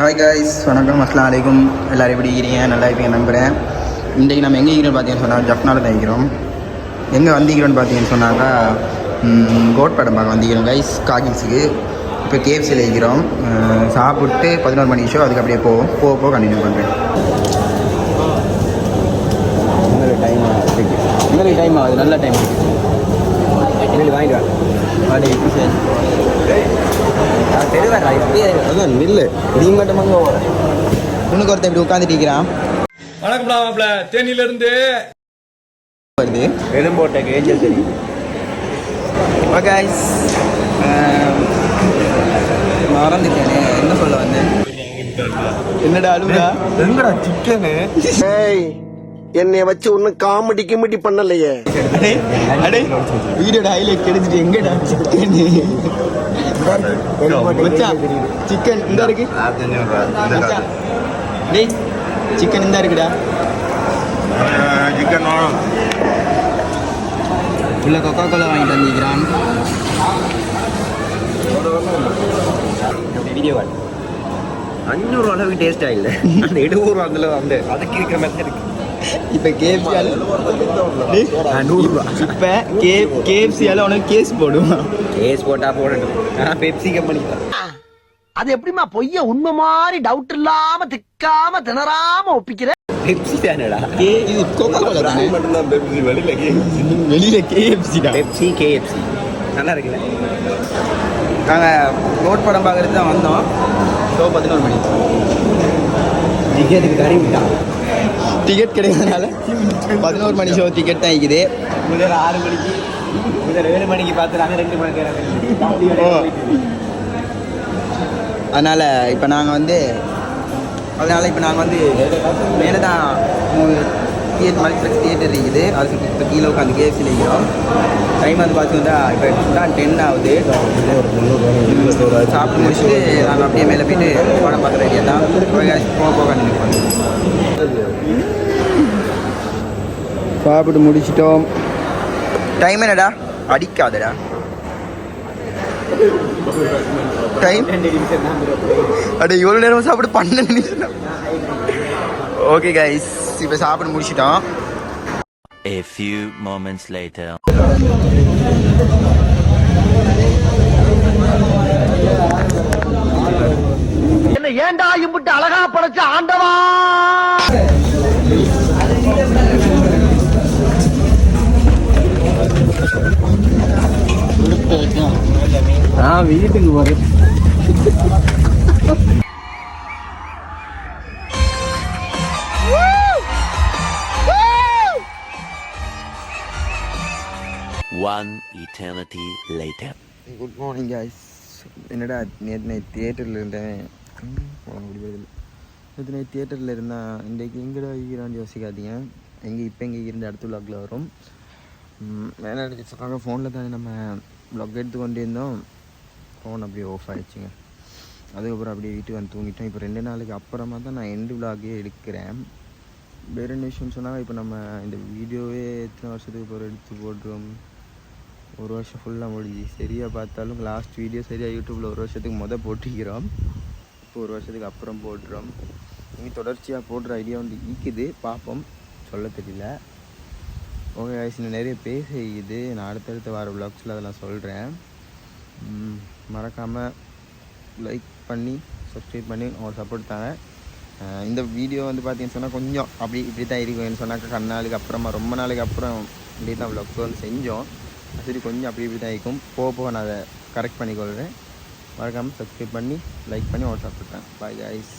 Hi guys, வணக்கம், அஸ்லாம் வலைக்கும். எல்லோரும் எப்படி இருக்கிறீங்க? நல்லா இருப்பீங்க நம்புகிறேன். இன்றைக்கி நம்ம எங்கே இருக்கிறோன்னு பார்த்தீங்கன்னு சொன்னால் ஜப்னாவில் தான் இருக்கிறோம். எங்கே வந்திக்கிறோன்னு பார்த்தீங்கன்னு சொன்னாக்கா கோட் படம் பார்க்க வந்திக்கிறோம் கைஸ், காகில்ஸுக்கு. இப்போ கேஎஃப்சியில் இருக்கிறோம். சாப்பிட்டு 11 மணி ஷோ, அதுக்கு அப்படியே போக கண்டினியூ பண்ணுறேன். உங்களுக்கு டைம் ஆகுது, நல்ல டைம் இருக்குது. வாங்கிடுவேன் அதான் நில்லு, நீ மட்டும் உனக்கு ஒருத்தர் இப்படி உட்காந்துட்டு இருக்கிறான். வணக்கம்டா, தேனியில இருந்து வருது வெளும்போட்டக்கு ஏஞ்சல் தெரியும். மறந்துட்டேனே, என்ன சொல்ல வந்தேன்? என்னடா அழுடா? எங்கடா சிக்கனு? என்னை வச்சு ஒன்னும் காமெடி கிமெடி பண்ணலையே. வீடியோட ஹைலைட் கிடைச்சிட்டு எங்கடா சிக்கனு? சிக்கன் இந்த இருக்கு, சிக்கன் இந்த இருக்குடா. சிக்கன் உள்ள கொக்கா கோலா வாங்கிட்டு வந்துக்கிறான். வீடியோ 500 அளவுக்கு டேஸ்டா இல்லை, அந்த 70 ரூபா அந்த அதுக்கு இருக்கிற மாதிரி இருக்கு. இப்போ கேஎஃப்சியால் 100 இப்போ கேஎஃப்சியால் உனக்கு கேஸ் போடுமா? கேஸ் போட்டா போடணும். பெப்சி கம்பெனி அது எப்படிமா பொய்ய உண்மை மாதிரி டவுட் இல்லாம திக்காம திணறாம ஒப்பிக்கிற? பெப்சி தானடா, இது கோகா கோலா தானே? மட்டும்தான் பெப்சி, வெளியில கேஎஃப்சி தான். பெப்சி கேஎஃப்சி நல்லா இருக்குல்ல. நாங்கள் கோட் படம் பார்க்குறது தான் வந்தோம். ஷோ 11 மணி. டிக்கெட்டுக்கு தனி விட்டான். டிக்கெட் கிடைக்கிறதுனால 11 மணி ஷோ டிக்கெட் தான் இருக்குது. முதல்ல 6 மணிக்கு, முதல்ல 7 மணிக்கு பார்த்துறாங்க, 2 மணிக்கு அதனால் இப்போ நாங்கள் வந்து மேலே தான் மல்டிப்ளெக்ஸ் தியேட்டர் இருக்குது. அதுக்கு இப்போ கீழே உட்காந்து கேஎஃப்சியில் இருக்கிறோம். டைம் வந்து பார்த்தீங்கன்னா இப்போ தான் 10 ஆகுது. சாப்பிட்டு முடிச்சுட்டு நாங்கள் அப்படியே மேலே போயிட்டு படம் பார்க்குற ஐடியா தான். போக கண்டினியூ பண்ணுவோம். சாப்பிட்டு முடிச்சிட்டோம். டைம் என்னடா? அடிக்காதடா டைம். அட எவ்வளோ நேரம் சாப்பிட்டு 12 நிமிஷம். ஓகே கைஸ், இப்போ சாப்பிட்டு முடிச்சிட்டோம். A few moments later. என்ன ஏண்டா இம்புட்டு அழகா படைச்ச ஆண்டவா? வீட்டுக்கு போறேன். One eternity later. Good morning guys. என்னடா நேற்று நைட் தியேட்டரில் இருந்தேன். நேற்று நைட் தியேட்டரில் இருந்தால் இன்றைக்கு எங்கடா இருக்கிறான்னு யோசிக்காதீங்க. எங்கே இருந்த அடுத்த விளாகில் வரும். வேலை எடுத்துக்காக ஃபோனில் தானே நம்ம விளாக் எடுத்து கொண்டு இருந்தோம். ஃபோன் அப்படியே ஆஃப் ஆகிடுச்சுங்க. அதுக்கப்புறம் அப்படியே வீட்டுக்கு வந்து தூங்கிட்டோம். இப்போ 2 நாளைக்கு அப்புறமா தான் நான் எண்டு விளாகே எடுக்கிறேன். வேறு என்ன விஷயம்னு சொன்னால், இப்போ நம்ம இந்த வீடியோவே எத்தனை வருஷத்துக்கு அப்புறம் எடுத்து போட்டுருவோம்? 1 வருஷம் ஃபுல்லாக முடிஞ்சு. சரியாக பார்த்தாலும் லாஸ்ட் வீடியோ சரியாக யூடியூப்பில் 1 வருஷத்துக்கு போட்டிக்கிறோம். இப்போ 1 வருஷத்துக்கு அப்புறம் போட்டுறோம். இனி தொடர்ச்சியாக போடுற ஐடியா வந்து ஈக்குது, பார்ப்போம், சொல்ல தெரியல. ஓகே கைஸ், இன்னும் நிறைய பேசிக்குது. நான் அடுத்தடுத்து வர விளாக்ஸில் அதெல்லாம் சொல்கிறேன். மறக்காமல் லைக் பண்ணி சப்ஸ்கிரைப் பண்ணி அவங்க சப்போர்ட் தாங்க. இந்த வீடியோ வந்து பார்த்தீங்கன்னு சொன்னால் கொஞ்சம் இப்படி தான் இருக்கும். சொன்னாக்கா கண்ணாளுக்கு அப்புறமா ரொம்ப நாளைக்கு அப்புறம் இப்படி தான் விளாக்ஸ் வந்து செஞ்சோம். சரி, கொஞ்சம் இப்படி தான் இருக்கும். போக நான் அதை கரெக்ட் பண்ணிக்கொள்கிறேன். மறக்காமல் சப்ஸ்கிரைப் பண்ணி லைக் பண்ணி அவங்க சப்போர்ட் தாங்க. Bye guys.